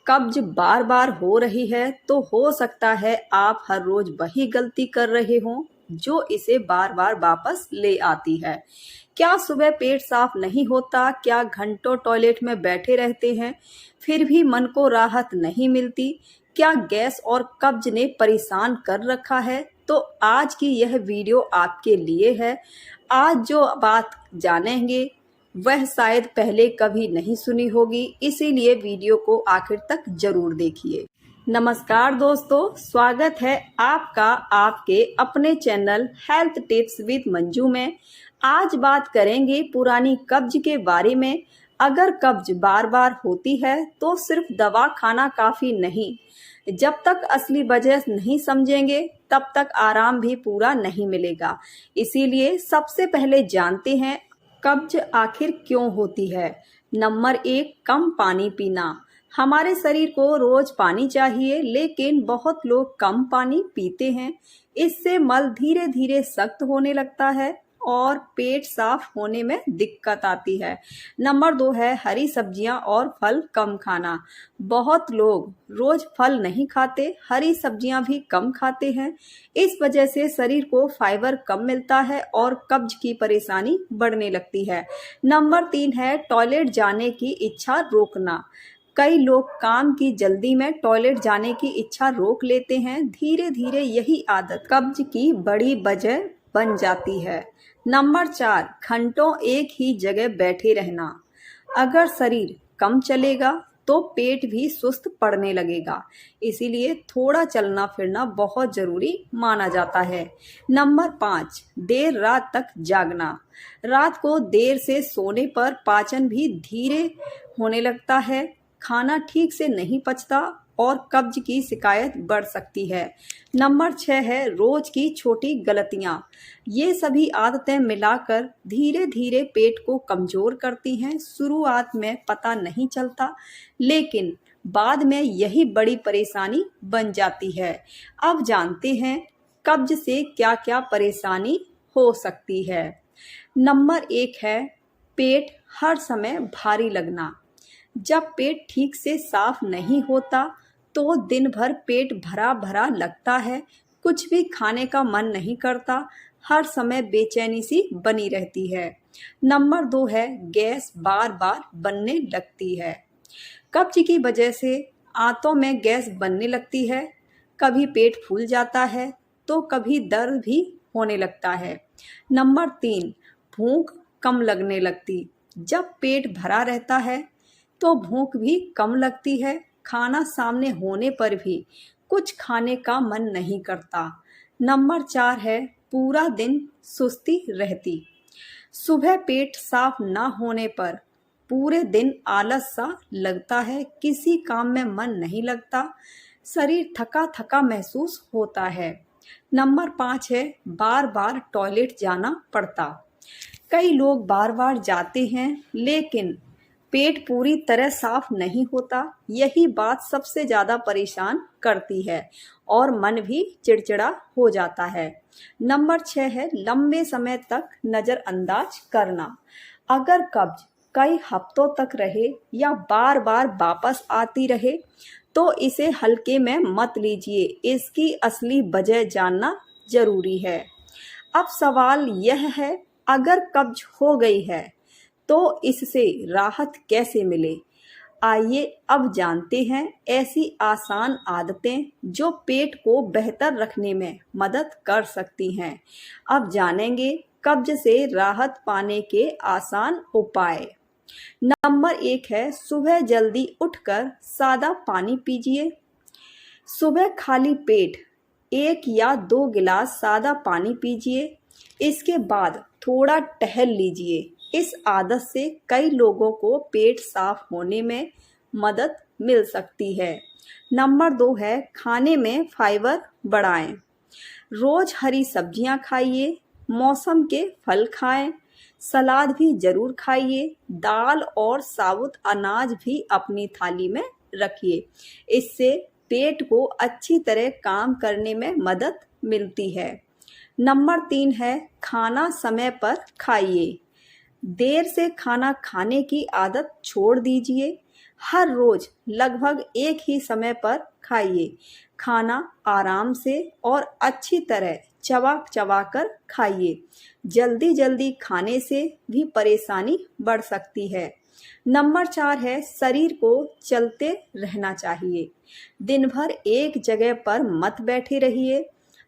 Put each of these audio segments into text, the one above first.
कब्ज बार बार हो रही है तो हो सकता है आप हर रोज वही गलती कर रहे हों जो इसे बार बार वापस ले आती है। क्या सुबह पेट साफ नहीं होता? क्या घंटों टॉयलेट में बैठे रहते हैं फिर भी मन को राहत नहीं मिलती? क्या गैस और कब्ज ने परेशान कर रखा है? तो आज की यह वीडियो आपके लिए है। आज जो बात जानेंगे वह शायद पहले कभी नहीं सुनी होगी, इसीलिए वीडियो को आखिर तक जरूर देखिए। नमस्कार दोस्तों, स्वागत है आपका आपके अपने channel health tips with Manju में। आज बात करेंगे पुरानी कब्ज के बारे में। अगर कब्ज बार बार होती है तो सिर्फ दवा खाना काफी नहीं। जब तक असली वजह नहीं समझेंगे तब तक आराम भी पूरा नहीं मिलेगा। इसीलिए सबसे पहले जानते हैं कब्ज आखिर क्यों होती है। नंबर 1, कम पानी पीना। हमारे शरीर को रोज पानी चाहिए, लेकिन बहुत लोग कम पानी पीते हैं। इससे मल धीरे धीरे सख्त होने लगता है और पेट साफ होने में दिक्कत आती है। नंबर 2 है हरी सब्जियां और फल कम खाना। बहुत लोग रोज फल नहीं खाते, हरी सब्जियां भी कम खाते हैं। इस वजह से शरीर को फाइबर कम मिलता है और कब्ज की परेशानी बढ़ने लगती है। नंबर 3 है टॉयलेट जाने की इच्छा रोकना। कई लोग काम की जल्दी में टॉयलेट जाने की इच्छा रोक लेते हैं। धीरे धीरे यही आदत कब्ज की बड़ी वजह बन जाती है। नंबर 4, घंटों एक ही जगह बैठे रहना। अगर शरीर कम चलेगा तो पेट भी सुस्त पड़ने लगेगा, इसीलिए थोड़ा चलना फिरना बहुत जरूरी माना जाता है। नंबर 5, देर रात तक जागना। रात को देर से सोने पर पाचन भी धीरे होने लगता है, खाना ठीक से नहीं पचता और कब्ज की शिकायत बढ़ सकती है। नंबर 6 है रोज की छोटी गलतियां। ये सभी आदतें मिलाकर धीरे धीरे पेट को कमजोर करती हैं। शुरुआत में पता नहीं चलता, लेकिन बाद में यही बड़ी परेशानी बन जाती है। अब जानते हैं कब्ज से क्या क्या परेशानी हो सकती है। नंबर 1 है पेट हर समय भारी लगना। जब पेट ठीक से साफ नहीं होता तो दिन भर पेट भरा भरा लगता है, कुछ भी खाने का मन नहीं करता, हर समय बेचैनी सी बनी रहती है। नंबर 2 है गैस बार बार बनने लगती है। कब्ज की वजह से आंतों में गैस बनने लगती है। कभी पेट फूल जाता है तो कभी दर्द भी होने लगता है। नंबर 3, भूख कम लगने लगती। जब पेट भरा रहता है तो भूख भी कम लगती है। खाना सामने होने पर भी कुछ खाने का मन नहीं करता। नंबर 4 है पूरा दिन सुस्ती रहती। सुबह पेट साफ ना होने पर पूरे दिन आलस सा लगता है, किसी काम में मन नहीं लगता, शरीर थका थका महसूस होता है। नंबर 5 है बार बार टॉयलेट जाना पड़ता। कई लोग बार बार जाते हैं लेकिन पेट पूरी तरह साफ नहीं होता। यही बात सबसे ज्यादा परेशान करती है और मन भी चिड़चिड़ा हो जाता है। नंबर 6 है लंबे समय तक नजरअंदाज करना। अगर कब्ज कई हफ्तों तक रहे या बार बार वापस आती रहे तो इसे हल्के में मत लीजिए, इसकी असली वजह जानना जरूरी है। अब सवाल यह है अगर कब्ज हो गई है तो इससे राहत कैसे मिले। आइए अब जानते हैं ऐसी आसान आदतें जो पेट को बेहतर रखने में मदद कर सकती हैं। अब जानेंगे कब्ज से राहत पाने के आसान उपाय। नंबर 1 है सुबह जल्दी उठकर सादा पानी पीजिए। सुबह खाली पेट 1 या 2 गिलास सादा पानी पीजिए। इसके बाद थोड़ा टहल लीजिए। इस आदत से कई लोगों को पेट साफ होने में मदद मिल सकती है। नंबर 2 है खाने में फाइबर बढ़ाएं। रोज हरी सब्जियां खाइए, मौसम के फल खाएं, सलाद भी जरूर खाइए, दाल और साबुत अनाज भी अपनी थाली में रखिए। इससे पेट को अच्छी तरह काम करने में मदद मिलती है। नंबर 3 है खाना समय पर खाइए। देर से खाना खाने की आदत छोड़ दीजिए। हर रोज लगभग एक ही समय पर खाइए। खाना आराम से और अच्छी तरह चबा चबा कर खाइए। जल्दी जल्दी खाने से भी परेशानी बढ़ सकती है। नंबर 4 है, शरीर को चलते रहना चाहिए। दिन भर एक जगह पर मत बैठे रहिए।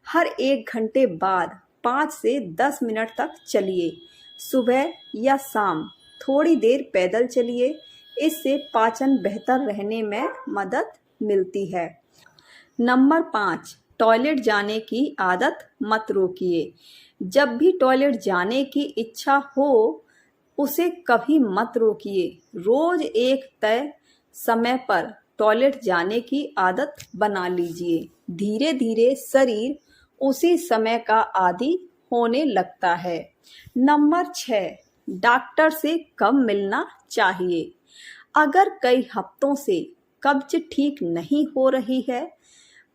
हर 1 घंटे बाद 5 से 10 मिनट तक चलिए। सुबह या शाम थोड़ी देर पैदल चलिए। इससे पाचन बेहतर रहने में मदद मिलती है। नंबर 5, टॉयलेट जाने की आदत मत रोकिए। जब भी टॉयलेट जाने की इच्छा हो, उसे कभी मत रोकिए। रोज एक तय समय पर टॉयलेट जाने की आदत बना लीजिए। धीरे धीरे शरीर उसी समय का आदी होने लगता है। नंबर 6, डॉक्टर से कब मिलना चाहिए? अगर कई हफ्तों से कब्ज ठीक नहीं हो रही है,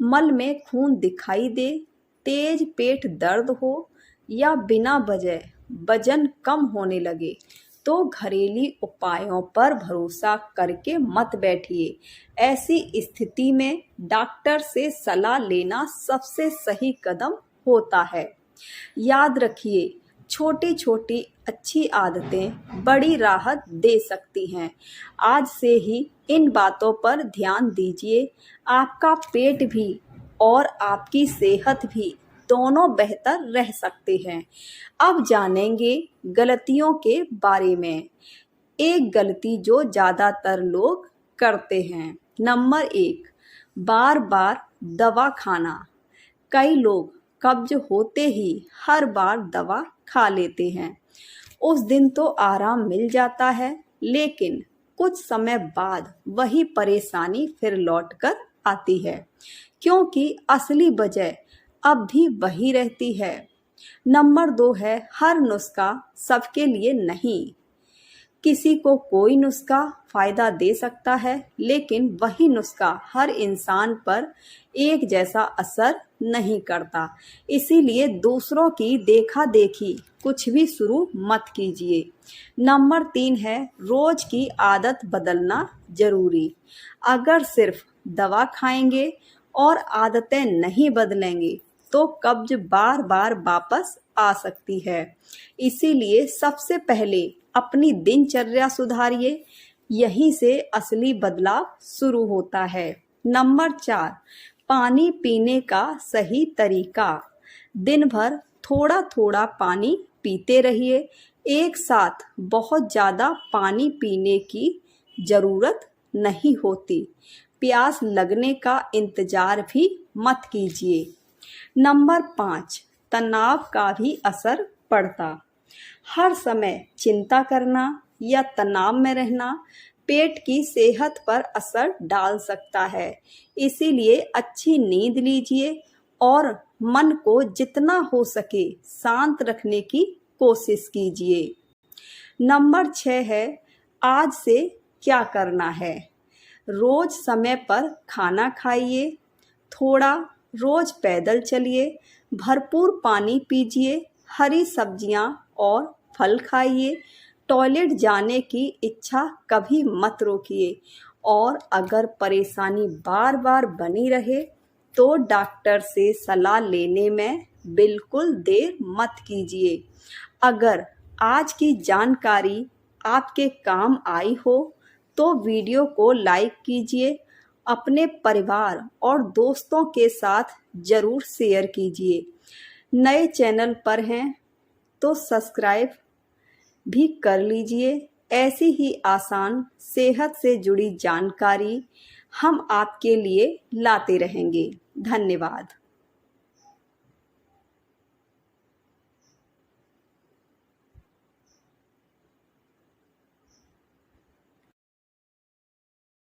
मल में खून दिखाई दे, तेज पेट दर्द हो या बिना वजह वजन कम होने लगे, तो घरेलू उपायों पर भरोसा करके मत बैठिए। ऐसी स्थिति में डॉक्टर से सलाह लेना सबसे सही कदम होता है। याद रखिए, छोटी छोटी अच्छी आदतें बड़ी राहत दे सकती हैं। आज से ही इन बातों पर ध्यान दीजिए। आपका पेट भी और आपकी सेहत भी दोनों बेहतर रह सकते हैं। अब जानेंगे गलतियों के बारे में। एक गलती जो ज़्यादातर लोग करते हैं। नंबर 1, बार बार दवा खाना। कई लोग कब्ज होते ही हर बार दवा खा लेते हैं। उस दिन तो आराम मिल जाता है, लेकिन कुछ समय बाद वही परेशानी फिर लौट कर आती है, क्योंकि असली वजह अब भी वही रहती है। नंबर 2 है, हर नुस्खा सबके लिए नहीं। किसी को कोई नुस्खा फायदा दे सकता है, लेकिन वही नुस्खा हर इंसान पर एक जैसा असर नहीं करता। इसीलिए दूसरों की देखा देखी कुछ भी शुरू मत कीजिए। नंबर 3 है, रोज की आदत बदलना जरूरी। अगर सिर्फ दवा खाएंगे और आदतें नहीं बदलेंगे, तो कब्ज बार बार वापस आ सकती है। इसीलिए सबसे पहले अपनी दिनचर्या सुधारिए। यहीं से असली बदलाव शुरू होता है। नंबर 4, पानी पीने का सही तरीका। दिन भर थोड़ा थोड़ा पानी पीते रहिए। एक साथ बहुत ज़्यादा पानी पीने की ज़रूरत नहीं होती। प्यास लगने का इंतज़ार भी मत कीजिए। नंबर 5, तनाव का भी असर पड़ता। हर समय चिंता करना या तनाव में रहना पेट की सेहत पर असर डाल सकता है। इसीलिए अच्छी नींद लीजिए और मन को जितना हो सके शांत रखने की कोशिश कीजिए। नंबर 6 है, आज से क्या करना है। रोज समय पर खाना खाइए, थोड़ा रोज पैदल चलिए, भरपूर पानी पीजिए, हरी सब्जियां और फल खाइए। टॉयलेट जाने की इच्छा कभी मत रोकिए और अगर परेशानी बार बार बनी रहे, तो डॉक्टर से सलाह लेने में बिल्कुल देर मत कीजिए। अगर आज की जानकारी आपके काम आई हो, तो वीडियो को लाइक कीजिए। अपने परिवार और दोस्तों के साथ ज़रूर शेयर कीजिए। नए चैनल पर हैं तो सब्सक्राइब भी कर लीजिए। ऐसी ही आसान सेहत से जुड़ी जानकारी हम आपके लिए लाते रहेंगे। धन्यवाद।